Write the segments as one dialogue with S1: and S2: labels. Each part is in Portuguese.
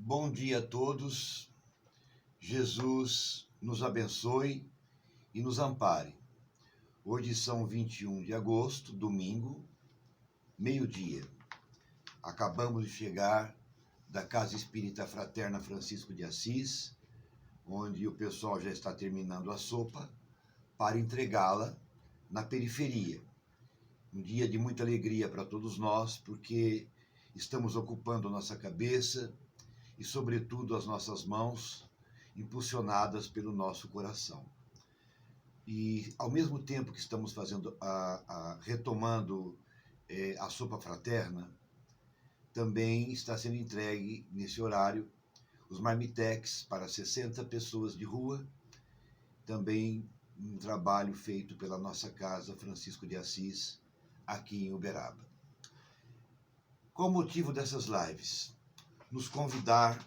S1: Bom dia a todos. Jesus nos abençoe e nos ampare. Hoje são 21 de agosto, domingo, meio-dia. Acabamos de chegar da Casa Espírita Fraterna Francisco de Assis, onde o pessoal já está terminando a sopa para entregá-la na periferia. Um dia de muita alegria para todos nós, porque estamos ocupando nossa cabeça e, sobretudo, as nossas mãos, impulsionadas pelo nosso coração. E, ao mesmo tempo que estamos fazendo retomando a sopa fraterna, também está sendo entregue, nesse horário, os marmitex para 60 pessoas de rua, também um trabalho feito pela nossa Casa Francisco de Assis, aqui em Uberaba. Qual o motivo dessas lives? Nos convidar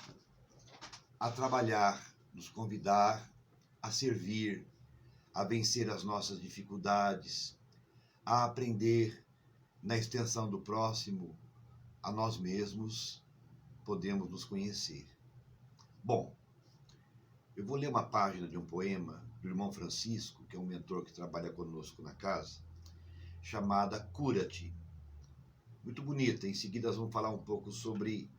S1: a trabalhar, nos convidar a servir, a vencer as nossas dificuldades, a aprender na extensão do próximo, a nós mesmos podemos nos conhecer. Bom, eu vou ler uma página de um poema do irmão Francisco, que é um mentor que trabalha conosco na casa, chamada Cura-te. Muito bonita. Em seguida nós vamos falar um pouco sobre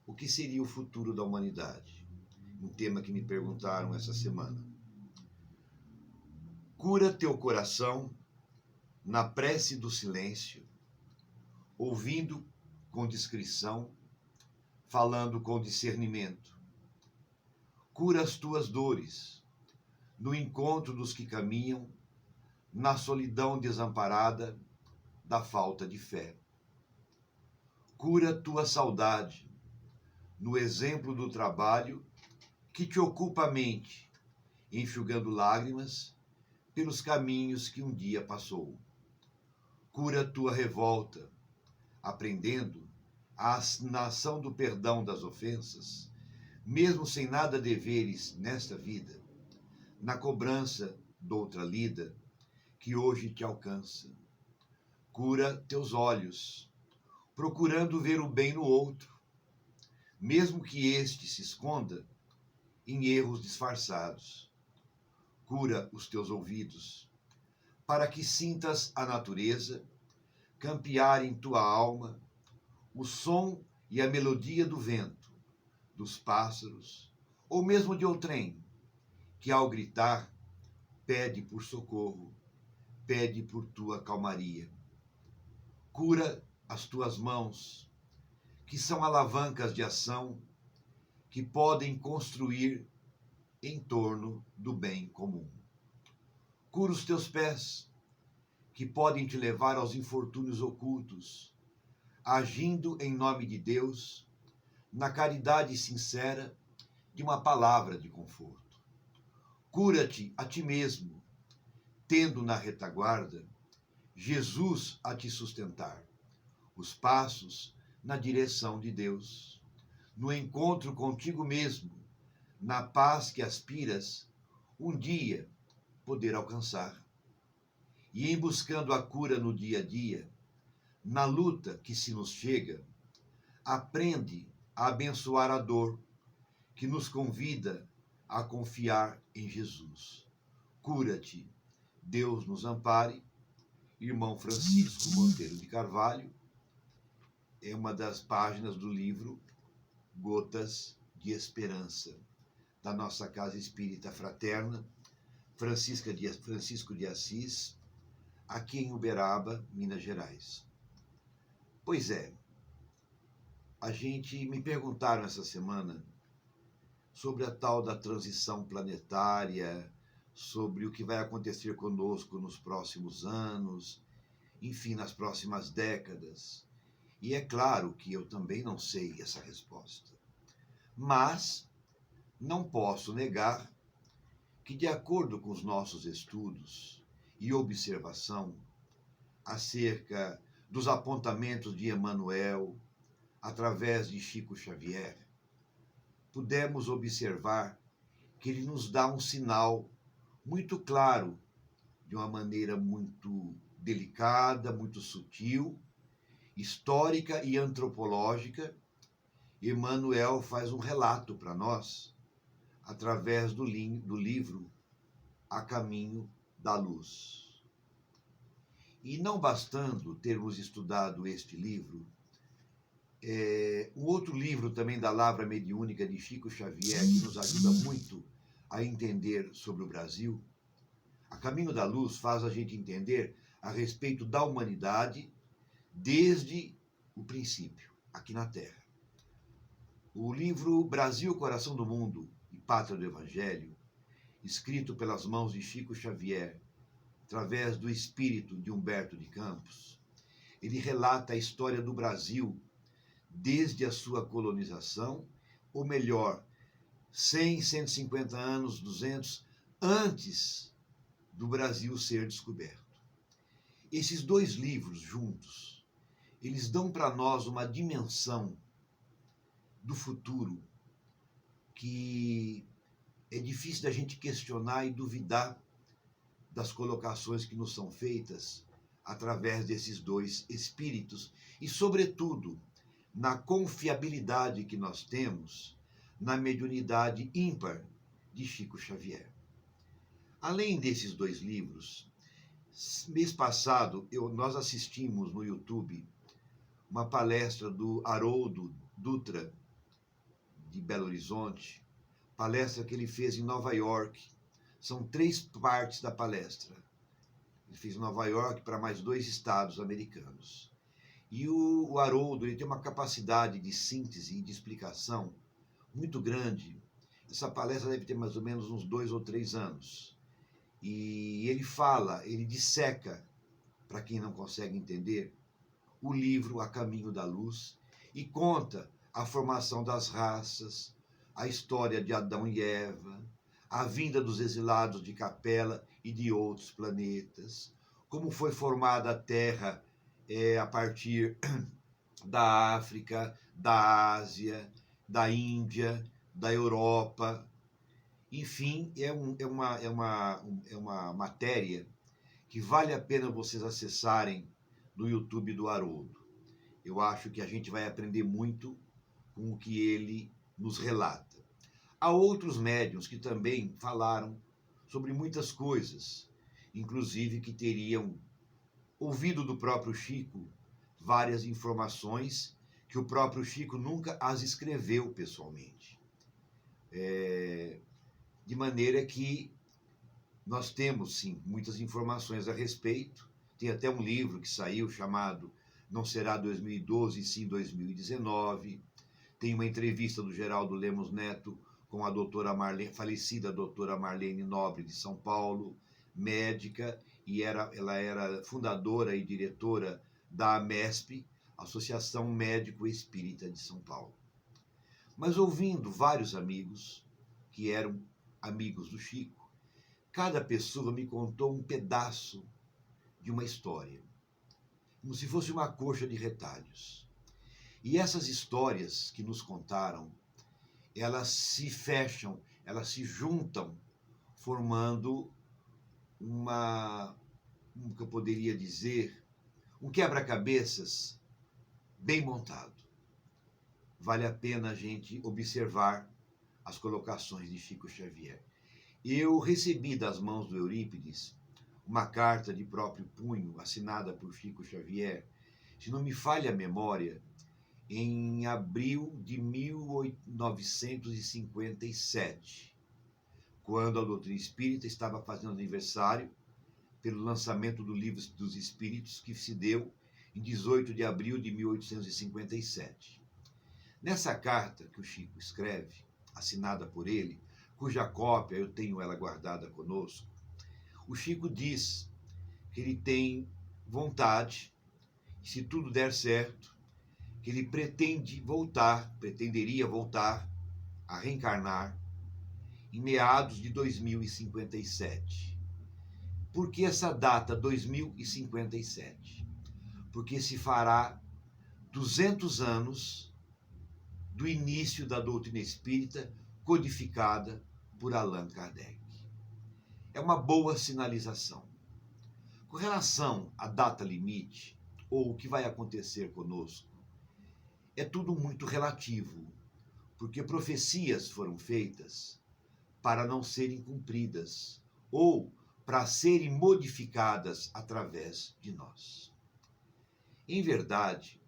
S1: o que seria o futuro da humanidade, um tema que me perguntaram essa semana. Cura teu coração na prece do silêncio, ouvindo com discrição, falando com discernimento. Cura as tuas dores no encontro dos que caminham na solidão desamparada da falta de fé. Cura tua saudade no exemplo do trabalho que te ocupa a mente, enxugando lágrimas pelos caminhos que um dia passou. Cura tua revolta, aprendendo a nação do perdão das ofensas, mesmo sem nada deveres nesta vida, na cobrança doutra lida que hoje te alcança. Cura teus olhos, procurando ver o bem no outro, mesmo que este se esconda em erros disfarçados. Cura os teus ouvidos, para que sintas a natureza campear em tua alma o som e a melodia do vento, dos pássaros, ou mesmo de outrem, que ao gritar pede por socorro, pede por tua calmaria. Cura as tuas mãos, que são alavancas de ação que podem construir em torno do bem comum. Cura os teus pés, que podem te levar aos infortúnios ocultos, agindo em nome de Deus, na caridade sincera de uma palavra de conforto. Cura-te a ti mesmo, tendo na retaguarda Jesus a te sustentar, os passos na direção de Deus, no encontro contigo mesmo, na paz que aspiras um dia poder alcançar. E em buscando a cura no dia a dia, na luta que se nos chega, aprende a abençoar a dor que nos convida a confiar em Jesus. Cura-te, Deus nos ampare. Irmão Francisco Monteiro de Carvalho, é uma das páginas do livro Gotas de Esperança, da nossa Casa Espírita Fraterna, Francisco de Assis, aqui em Uberaba, Minas Gerais. Pois é, me perguntaram essa semana sobre a tal da transição planetária, sobre o que vai acontecer conosco nos próximos anos, enfim, nas próximas décadas. E é claro que eu também não sei essa resposta. Mas não posso negar que, de acordo com os nossos estudos e observação acerca dos apontamentos de Emmanuel, através de Chico Xavier, pudemos observar que ele nos dá um sinal muito claro, de uma maneira muito delicada, muito sutil, histórica e antropológica, Emmanuel faz um relato para nós através do livro A Caminho da Luz. E não bastando termos estudado este livro, um outro livro também da Lavra Mediúnica de Chico Xavier, que nos ajuda muito a entender sobre o Brasil, A Caminho da Luz faz a gente entender a respeito da humanidade desde o princípio, aqui na Terra. O livro Brasil, Coração do Mundo e Pátria do Evangelho, escrito pelas mãos de Chico Xavier, através do espírito de Humberto de Campos, ele relata a história do Brasil desde a sua colonização, ou melhor, 100, 150 anos, 200, antes do Brasil ser descoberto. Esses dois livros juntos, eles dão para nós uma dimensão do futuro que é difícil da gente questionar e duvidar das colocações que nos são feitas através desses dois espíritos e, sobretudo, na confiabilidade que nós temos na mediunidade ímpar de Chico Xavier. Além desses dois livros, mês passado nós assistimos no YouTube uma palestra do Haroldo Dutra, de Belo Horizonte, palestra que ele fez em Nova York. São 3 partes da palestra. Ele fez em Nova York para mais 2 estados americanos. E o Haroldo, ele tem uma capacidade de síntese e de explicação muito grande. Essa palestra deve ter mais ou menos uns 2 ou 3 anos. E ele fala, ele disseca, para quem não consegue entender, o livro A Caminho da Luz e conta a formação das raças, a história de Adão e Eva, a vinda dos exilados de Capela e de outros planetas, como foi formada a Terra a partir da África, da Ásia, da Índia, da Europa. Enfim, é uma matéria que vale a pena vocês acessarem no YouTube do Haroldo. Eu acho que a gente vai aprender muito com o que ele nos relata. Há outros médiuns que também falaram sobre muitas coisas, inclusive que teriam ouvido do próprio Chico várias informações que o próprio Chico nunca as escreveu pessoalmente. De maneira que nós temos, sim, muitas informações a respeito. Tem até um livro que saiu chamado Não Será 2012, sim 2019. Tem uma entrevista do Geraldo Lemos Neto com a falecida doutora Marlene Nobre, de São Paulo, médica, e ela era fundadora e diretora da AMESP, Associação Médico Espírita de São Paulo. Mas ouvindo vários amigos, que eram amigos do Chico, cada pessoa me contou um pedaço de uma história, como se fosse uma coxa de retalhos. E essas histórias que nos contaram, elas se fecham, elas se juntam, formando como que eu poderia dizer, um quebra-cabeças bem montado. Vale a pena a gente observar as colocações de Chico Xavier. Eu recebi das mãos do Eurípides uma carta de próprio punho, assinada por Chico Xavier, se não me falha a memória, em abril de 1957, quando a doutrina espírita estava fazendo aniversário pelo lançamento do Livro dos Espíritos, que se deu em 18 de abril de 1857. Nessa carta que o Chico escreve, assinada por ele, cuja cópia eu tenho ela guardada conosco, o Chico diz que ele tem vontade, se tudo der certo, que ele pretenderia voltar a reencarnar em meados de 2057. Por que essa data, 2057? Porque se fará 200 anos do início da doutrina espírita codificada por Allan Kardec. É uma boa sinalização. Com relação à data limite, ou o que vai acontecer conosco, é tudo muito relativo, porque profecias foram feitas para não serem cumpridas ou para serem modificadas através de nós. Em verdade,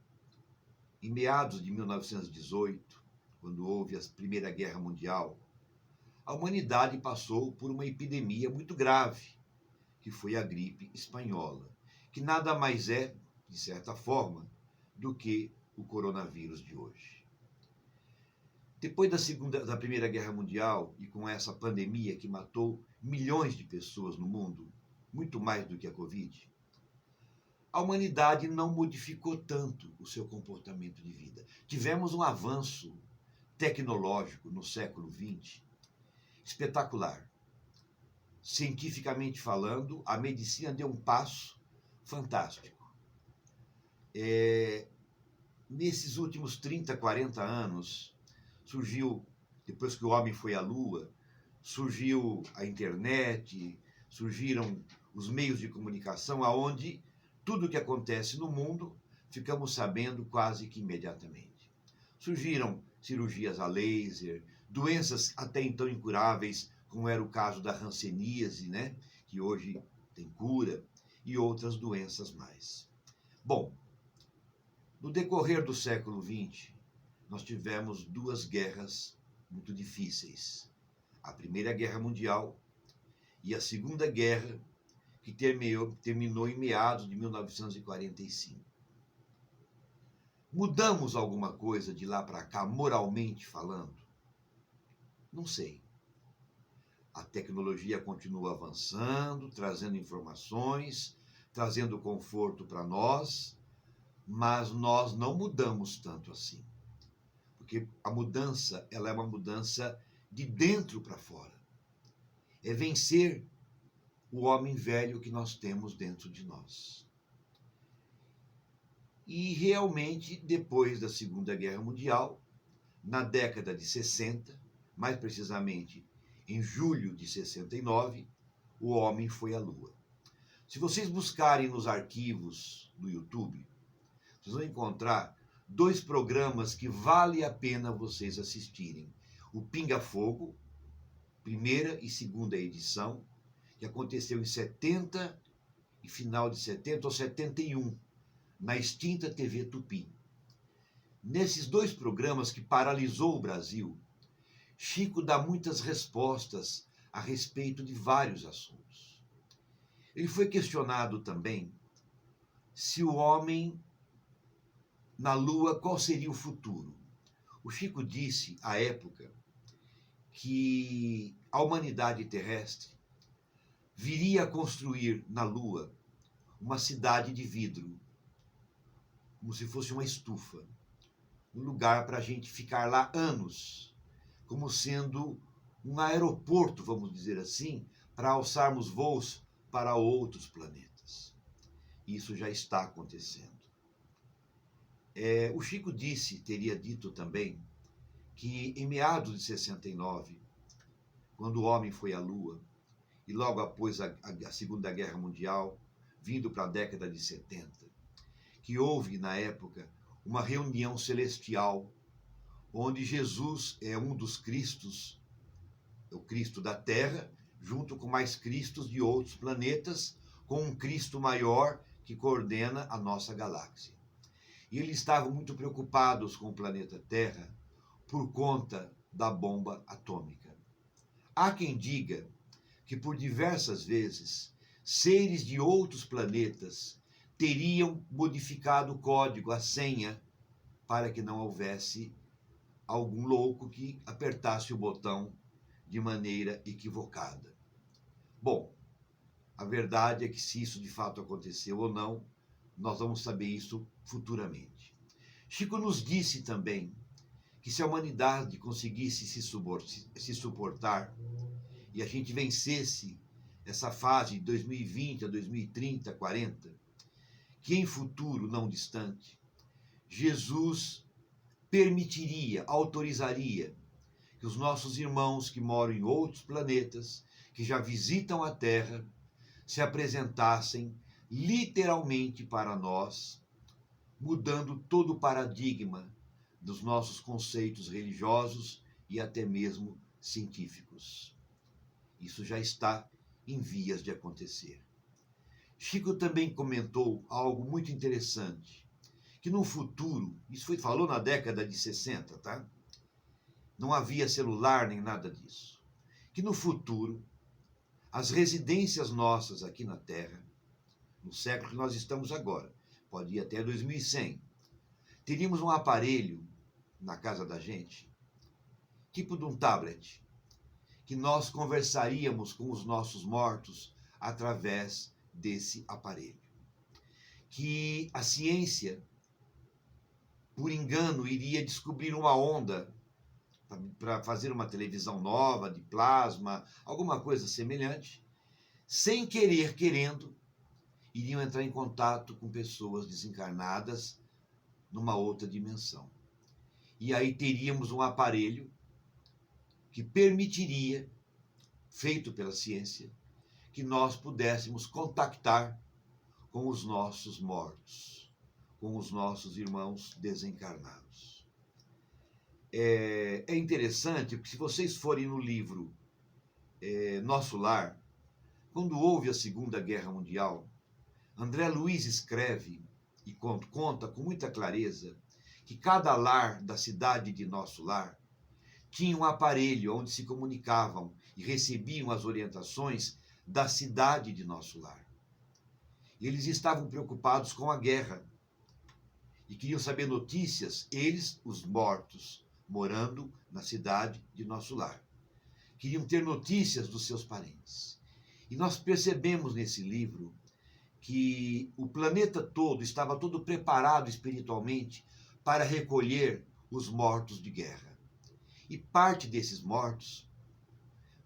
S1: em meados de 1918, quando houve a Primeira Guerra Mundial, a humanidade passou por uma epidemia muito grave, que foi a gripe espanhola, que nada mais é, de certa forma, do que o coronavírus de hoje. Depois da Primeira Guerra Mundial, e com essa pandemia que matou milhões de pessoas no mundo, muito mais do que a Covid, a humanidade não modificou tanto o seu comportamento de vida. Tivemos um avanço tecnológico no século XX espetacular. Cientificamente falando, a medicina deu um passo fantástico. Nesses últimos 30, 40 anos, surgiu, depois que o homem foi à Lua, surgiu a internet, surgiram os meios de comunicação, aonde tudo o que acontece no mundo ficamos sabendo quase que imediatamente. Surgiram cirurgias a laser, doenças até então incuráveis, como era o caso da hanseníase, né, que hoje tem cura, e outras doenças mais. Bom, no decorrer do século XX, nós tivemos duas guerras muito difíceis. A Primeira Guerra Mundial e a Segunda Guerra, que terminou em meados de 1945. Mudamos alguma coisa de lá para cá, moralmente falando? Não sei. A tecnologia continua avançando, trazendo informações, trazendo conforto para nós, mas nós não mudamos tanto assim. Porque a mudança, ela é uma mudança de dentro para fora. É vencer o homem velho que nós temos dentro de nós. E realmente, depois da Segunda Guerra Mundial, na década de 60, mais precisamente em julho de 69, o homem foi à Lua. Se vocês buscarem nos arquivos do YouTube, vocês vão encontrar dois programas que vale a pena vocês assistirem. O Pinga Fogo, primeira e segunda edição, que aconteceu em 70 e final de 70 ou 71, na extinta TV Tupi. Nesses dois programas que paralisou o Brasil, Chico dá muitas respostas a respeito de vários assuntos. Ele foi questionado também se o homem na Lua, qual seria o futuro. O Chico disse, à época, que a humanidade terrestre viria a construir na Lua uma cidade de vidro, como se fosse uma estufa, um lugar para a gente ficar lá anos, como sendo um aeroporto, vamos dizer assim, para alçarmos voos para outros planetas. Isso já está acontecendo. O Chico teria dito também, que em meados de 69, quando o homem foi à Lua, e logo após a Segunda Guerra Mundial, vindo para a década de 70, que houve, na época, uma reunião celestial, onde Jesus é um dos Cristos, o Cristo da Terra, junto com mais Cristos de outros planetas, com um Cristo maior que coordena a nossa galáxia. E eles estavam muito preocupados com o planeta Terra por conta da bomba atômica. Há quem diga que por diversas vezes seres de outros planetas teriam modificado o código, a senha, para que não houvesse algum louco que apertasse o botão de maneira equivocada. Bom, a verdade é que se isso de fato aconteceu ou não, nós vamos saber isso futuramente. Chico nos disse também que se a humanidade conseguisse se suportar e a gente vencesse essa fase de 2020 a 2030, 40, que em futuro não distante, Jesus permitiria, autorizaria que os nossos irmãos que moram em outros planetas, que já visitam a Terra, se apresentassem literalmente para nós, mudando todo o paradigma dos nossos conceitos religiosos e até mesmo científicos. Isso já está em vias de acontecer. Chico também comentou algo muito interessante, que no futuro, falou na década de 60, tá? Não havia celular nem nada disso. Que no futuro, as residências nossas aqui na Terra, no século que nós estamos agora, pode ir até 2100, teríamos um aparelho na casa da gente, tipo de um tablet, que nós conversaríamos com os nossos mortos através desse aparelho. Que a ciência, por engano, iria descobrir uma onda para fazer uma televisão nova, de plasma, alguma coisa semelhante, sem querer, querendo, iriam entrar em contato com pessoas desencarnadas numa outra dimensão. E aí teríamos um aparelho que permitiria, feito pela ciência, que nós pudéssemos contactar com os nossos mortos, com os nossos irmãos desencarnados. É interessante, porque se vocês forem no livro Nosso Lar, quando houve a Segunda Guerra Mundial, André Luiz escreve e conta com muita clareza que cada lar da cidade de Nosso Lar tinha um aparelho onde se comunicavam e recebiam as orientações da cidade de Nosso Lar. Eles estavam preocupados com a guerra e queriam saber notícias, eles, os mortos, morando na cidade de Nosso Lar. Queriam ter notícias dos seus parentes. E nós percebemos nesse livro que o planeta todo estava todo preparado espiritualmente para recolher os mortos de guerra. E parte desses mortos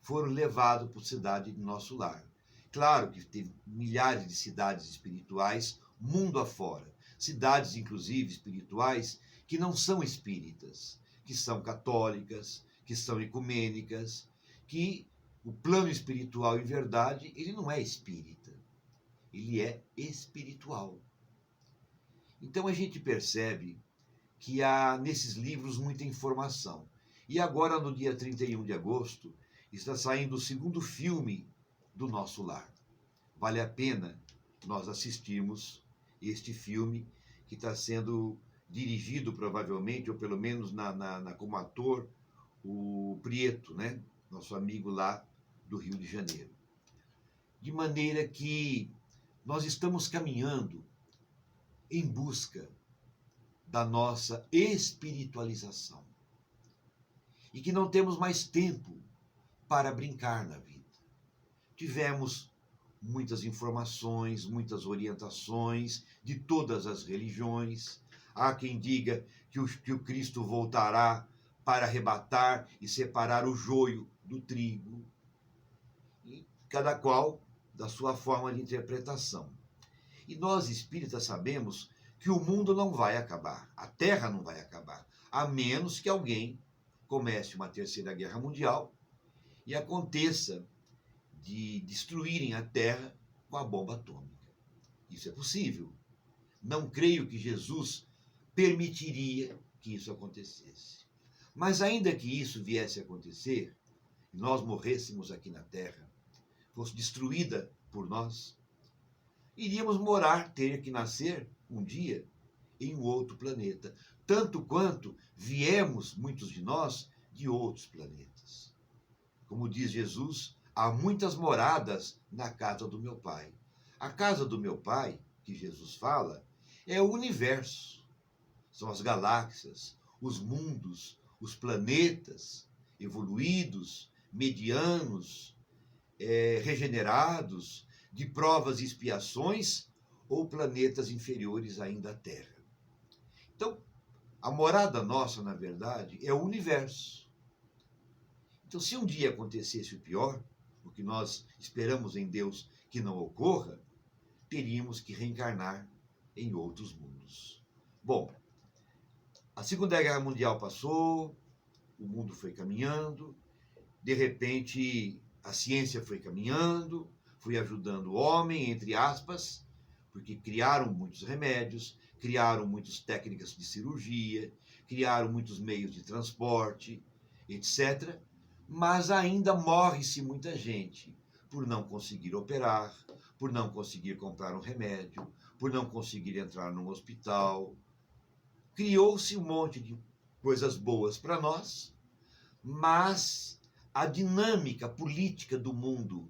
S1: foram levados para a cidade de Nosso Lar. Claro que teve milhares de cidades espirituais mundo afora, cidades inclusive espirituais que não são espíritas, que são católicas, que são ecumênicas, que o plano espiritual, em verdade, ele não é espírita, ele é espiritual. Então a gente percebe que há nesses livros muita informação. E agora, no dia 31 de agosto, está saindo o segundo filme do Nosso Lar. Vale a pena nós assistirmos este filme, que está sendo dirigido provavelmente, ou pelo menos como ator, o Prieto, né? Nosso amigo lá do Rio de Janeiro. De maneira que nós estamos caminhando em busca da nossa espiritualização. E que não temos mais tempo para brincar na vida. Tivemos muitas informações, muitas orientações de todas as religiões. Há quem diga que o Cristo voltará para arrebatar e separar o joio do trigo. E cada qual da sua forma de interpretação. E nós espíritas sabemos que o mundo não vai acabar, a Terra não vai acabar, a menos que alguém comece uma terceira guerra mundial e aconteça de destruírem a Terra com a bomba atômica. Isso é possível. Não creio que Jesus permitiria que isso acontecesse. Mas ainda que isso viesse a acontecer, e nós morrêssemos aqui na Terra, fosse destruída por nós, iríamos ter que nascer um dia em um outro planeta, tanto quanto viemos, muitos de nós, de outros planetas. Como diz Jesus, há muitas moradas na casa do meu Pai. A casa do meu Pai, que Jesus fala, é o universo. São as galáxias, os mundos, os planetas evoluídos, medianos, regenerados, de provas e expiações, ou planetas inferiores ainda à Terra. Então, a morada nossa, na verdade, é o universo. Então, se um dia acontecesse o pior, o que nós esperamos em Deus que não ocorra, teríamos que reencarnar em outros mundos. Bom, a Segunda Guerra Mundial passou, o mundo foi caminhando, de repente a ciência foi caminhando, foi ajudando o homem, entre aspas, porque criaram muitos remédios, criaram muitas técnicas de cirurgia, criaram muitos meios de transporte, etc. Mas ainda morre-se muita gente por não conseguir operar, por não conseguir comprar um remédio, por não conseguir entrar num hospital. Criou-se um monte de coisas boas para nós, mas a dinâmica política do mundo,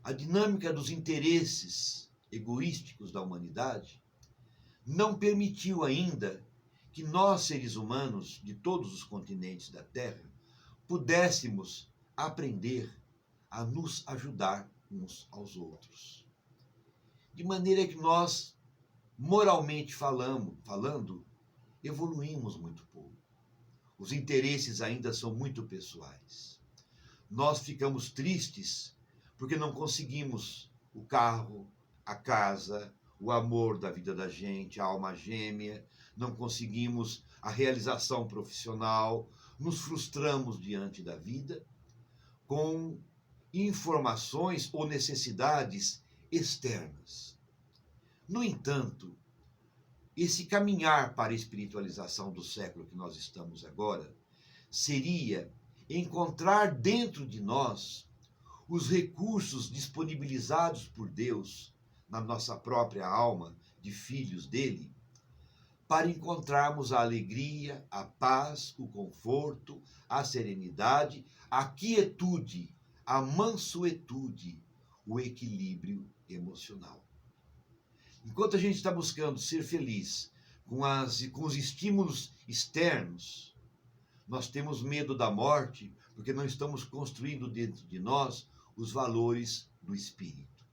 S1: a dinâmica dos interesses egoísticos da humanidade, não permitiu ainda que nós, seres humanos de todos os continentes da Terra, pudéssemos aprender a nos ajudar uns aos outros. De maneira que nós, moralmente falando, evoluímos muito pouco. Os interesses ainda são muito pessoais. Nós ficamos tristes porque não conseguimos o carro, a casa, o amor da vida da gente, a alma gêmea, não conseguimos a realização profissional, nos frustramos diante da vida com informações ou necessidades externas. No entanto, esse caminhar para a espiritualização do século que nós estamos agora seria encontrar dentro de nós os recursos disponibilizados por Deus na nossa própria alma de filhos dele, para encontrarmos a alegria, a paz, o conforto, a serenidade, a quietude, a mansuetude, o equilíbrio emocional. Enquanto a gente está buscando ser feliz com os estímulos externos, nós temos medo da morte porque não estamos construindo dentro de nós os valores do espírito.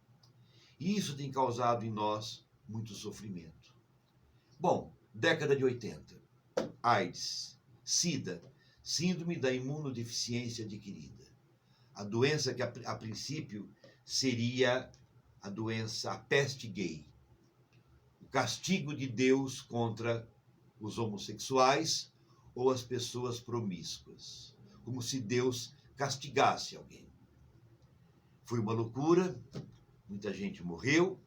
S1: E isso tem causado em nós muito sofrimento. Bom, década de 80, AIDS, SIDA, síndrome da imunodeficiência adquirida. A doença que a princípio seria a doença, a peste gay. O castigo de Deus contra os homossexuais ou as pessoas promíscuas. Como se Deus castigasse alguém. Foi uma loucura, muita gente morreu,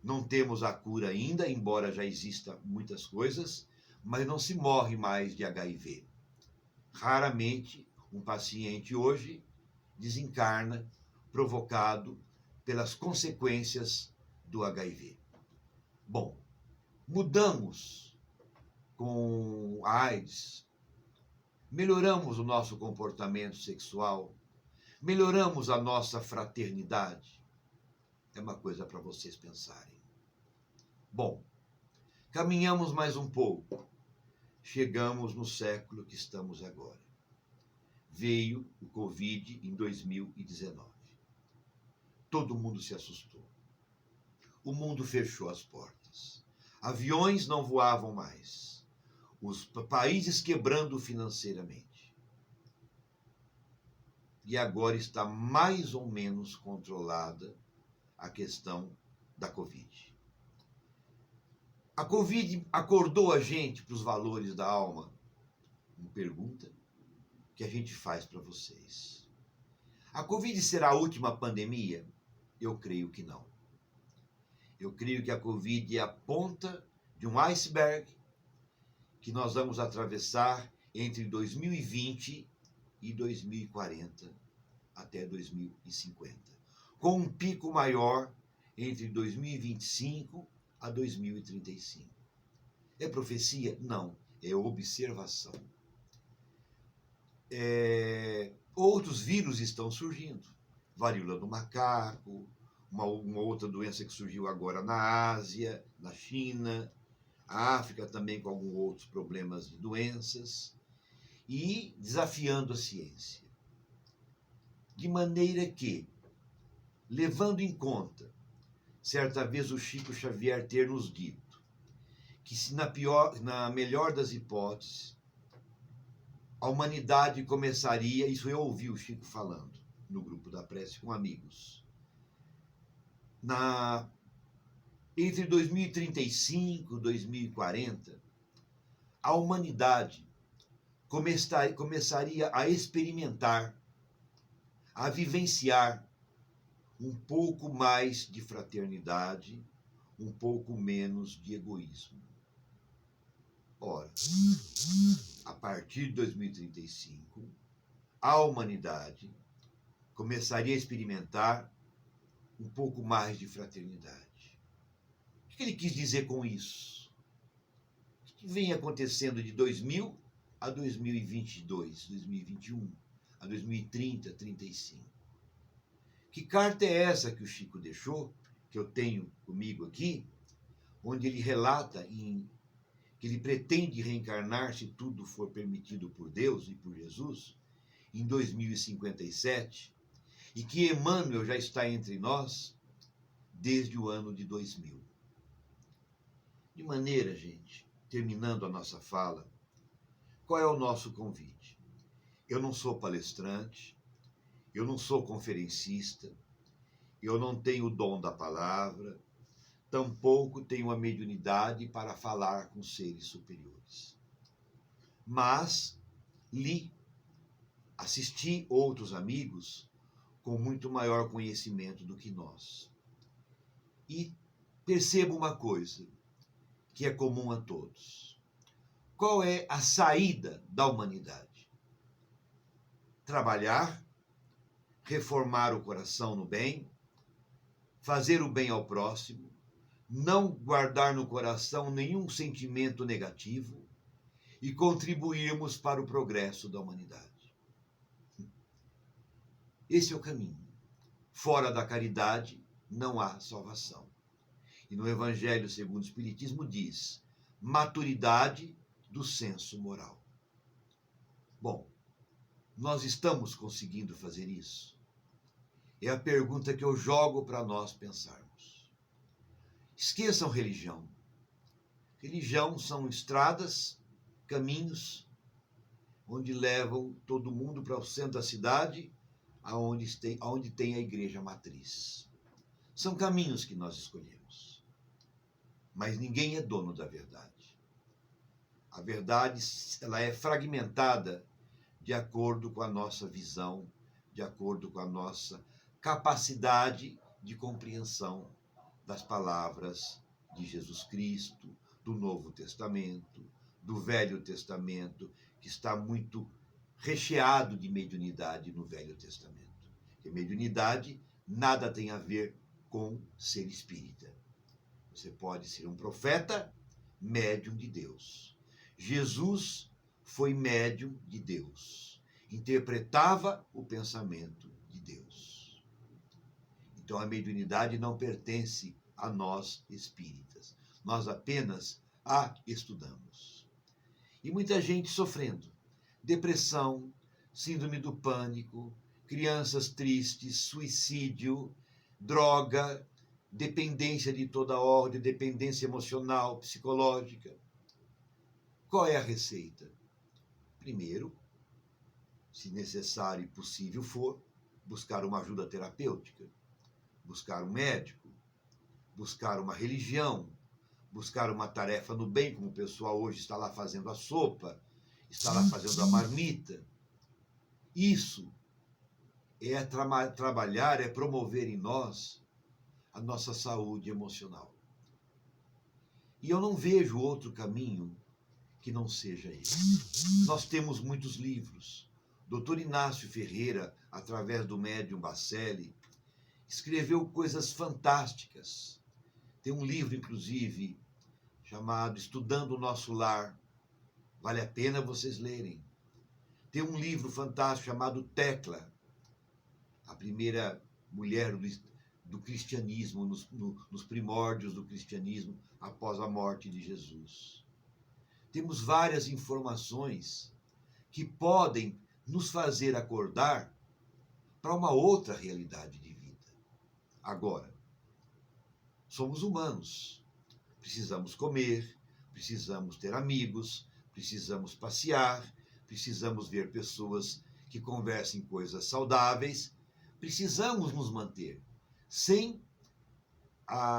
S1: não temos a cura ainda, embora já exista muitas coisas, mas não se morre mais de HIV. Raramente um paciente hoje desencarna provocado pelas consequências do HIV. Bom, mudamos com a AIDS, melhoramos o nosso comportamento sexual, melhoramos a nossa fraternidade. É uma coisa para vocês pensarem. Bom, caminhamos mais um pouco. Chegamos no século que estamos agora. Veio o Covid em 2019. Todo mundo se assustou. O mundo fechou as portas. Aviões não voavam mais. Os países quebrando financeiramente. E agora está mais ou menos controlada a questão da Covid. A Covid acordou a gente para os valores da alma? Uma pergunta que a gente faz para vocês. A Covid será a última pandemia? Eu creio que não. Eu creio que a Covid é a ponta de um iceberg que nós vamos atravessar entre 2020 e 2040 até 2050, com um pico maior entre 2025 a 2035. É profecia? Não, é observação. Outros vírus estão surgindo. Varíola do macaco, uma outra doença que surgiu agora na Ásia, na China, a África também com alguns outros problemas de doenças, e desafiando a ciência. De maneira que, levando em conta, certa vez o Chico Xavier ter nos dito que se na melhor das hipóteses, a humanidade começaria, isso eu ouvi o Chico falando no grupo da prece com amigos, entre 2035 e 2040, a humanidade começaria a experimentar, a vivenciar um pouco mais de fraternidade, um pouco menos de egoísmo. Ora, a partir de 2035, a humanidade começaria a experimentar um pouco mais de fraternidade. O que ele quis dizer com isso? O que vem acontecendo de 2000 a 2022, 2021, a 2030, 35? Que carta é essa que o Chico deixou, que eu tenho comigo aqui, onde ele relata que ele pretende reencarnar, se tudo for permitido por Deus e por Jesus, em 2057, e que Emmanuel já está entre nós desde o ano de 2000. De maneira, gente, terminando a nossa fala, qual é o nosso convite? Eu não sou palestrante, eu não sou conferencista, eu não tenho o dom da palavra, tampouco tenho a mediunidade para falar com seres superiores. Mas assisti outros amigos com muito maior conhecimento do que nós. E percebo uma coisa que é comum a todos. Qual é a saída da humanidade? Trabalhar, reformar o coração no bem, fazer o bem ao próximo, não guardar no coração nenhum sentimento negativo e contribuirmos para o progresso da humanidade. Esse é o caminho. Fora da caridade não há salvação. E no Evangelho segundo o Espiritismo diz: maturidade do senso moral. Bom, nós estamos conseguindo fazer isso? É a pergunta que eu jogo para nós pensarmos. Esqueçam religião. Religião são estradas, caminhos, onde levam todo mundo para o centro da cidade, onde tem a igreja matriz. São caminhos que nós escolhemos. Mas ninguém é dono da verdade. A verdade, ela é fragmentada de acordo com a nossa visão, de acordo com a nossa capacidade de compreensão das palavras de Jesus Cristo, do Novo Testamento, do Velho Testamento, que está muito recheado de mediunidade no Velho Testamento. Porque mediunidade nada tem a ver com ser espírita. Você pode ser um profeta, médium de Deus. Jesus foi médium de Deus. Interpretava o pensamento de Deus. Então a mediunidade não pertence a nós espíritas. Nós apenas a estudamos. E muita gente sofrendo. Depressão, síndrome do pânico, crianças tristes, suicídio, droga, dependência de toda ordem, dependência emocional, psicológica. Qual é a receita? Primeiro, se necessário e possível for, buscar uma ajuda terapêutica, buscar um médico, buscar uma religião, buscar uma tarefa no bem, como o pessoal hoje está lá fazendo a sopa, está lá fazendo a marmita. Isso é trabalhar, é promover em nós a nossa saúde emocional. E eu não vejo outro caminho que não seja esse. Nós temos muitos livros. Dr. Inácio Ferreira, através do médium Bacelli, escreveu coisas fantásticas. Tem um livro, inclusive, chamado Estudando o Nosso Lar. Vale a pena vocês lerem. Tem um livro fantástico chamado Tecla, a primeira mulher do cristianismo, nos primórdios do cristianismo, após a morte de Jesus. Temos várias informações que podem nos fazer acordar para uma outra realidade de vida. Agora, somos humanos. Precisamos comer, precisamos ter amigos, precisamos passear, precisamos ver pessoas que conversem coisas saudáveis, precisamos nos manter. Sem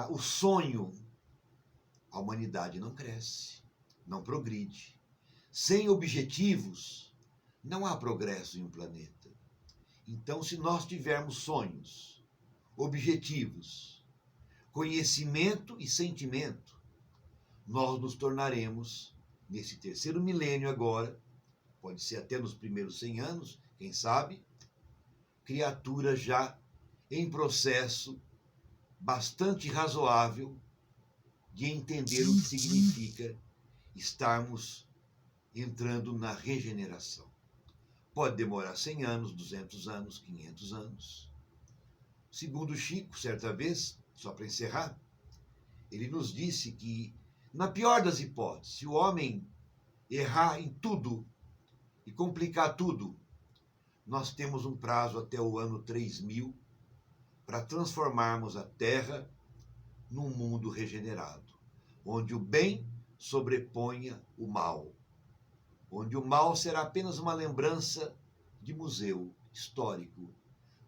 S1: o sonho, a humanidade não cresce, não progride. Sem objetivos, não há progresso em um planeta. Então, se nós tivermos sonhos, objetivos, conhecimento e sentimento, nós nos tornaremos, nesse terceiro milênio agora, pode ser até nos primeiros 100 anos, quem sabe, criaturas já em processo bastante razoável de entender o que significa estarmos entrando na regeneração. Pode demorar 100 anos, 200 anos, 500 anos. Segundo Chico, certa vez, só para encerrar, ele nos disse que, na pior das hipóteses, se o homem errar em tudo e complicar tudo, nós temos um prazo até o ano 3000 para transformarmos a Terra num mundo regenerado, onde o bem sobreponha o mal, onde o mal será apenas uma lembrança de museu histórico,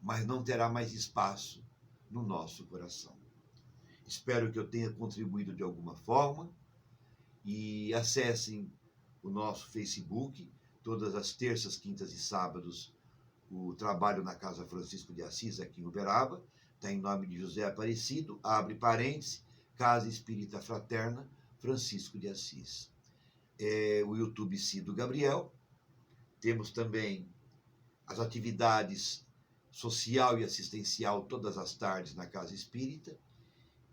S1: mas não terá mais espaço no nosso coração. Espero que eu tenha contribuído de alguma forma e acessem o nosso Facebook, todas as terças, quintas e sábados, o trabalho na Casa Francisco de Assis, aqui em Uberaba, está em nome de José Aparecido, abre parênteses, Casa Espírita Fraterna, Francisco de Assis. O YouTube Cido Gabriel, temos também as atividades social e assistencial todas as tardes na Casa Espírita,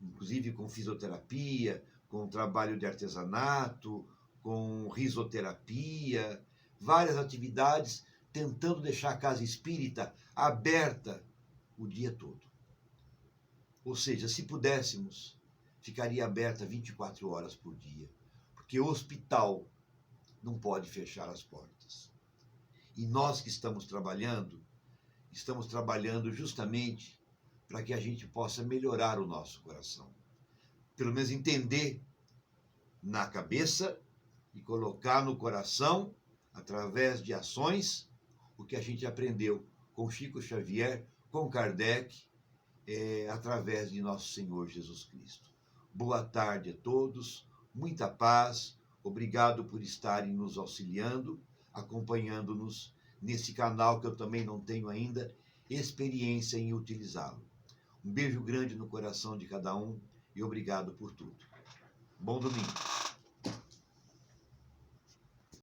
S1: inclusive com fisioterapia, com trabalho de artesanato, com risoterapia, várias atividades tentando deixar a Casa Espírita aberta o dia todo. Ou seja, se pudéssemos, ficaria aberta 24 horas por dia, porque o hospital não pode fechar as portas. E nós que estamos trabalhando justamente para que a gente possa melhorar o nosso coração. Pelo menos entender na cabeça e colocar no coração, através de ações, o que a gente aprendeu com Chico Xavier, com Kardec, através de nosso Senhor Jesus Cristo. Boa tarde a todos, muita paz, obrigado por estarem nos auxiliando, acompanhando-nos nesse canal que eu também não tenho ainda experiência em utilizá-lo. Um beijo grande no coração de cada um e obrigado por tudo. Bom domingo.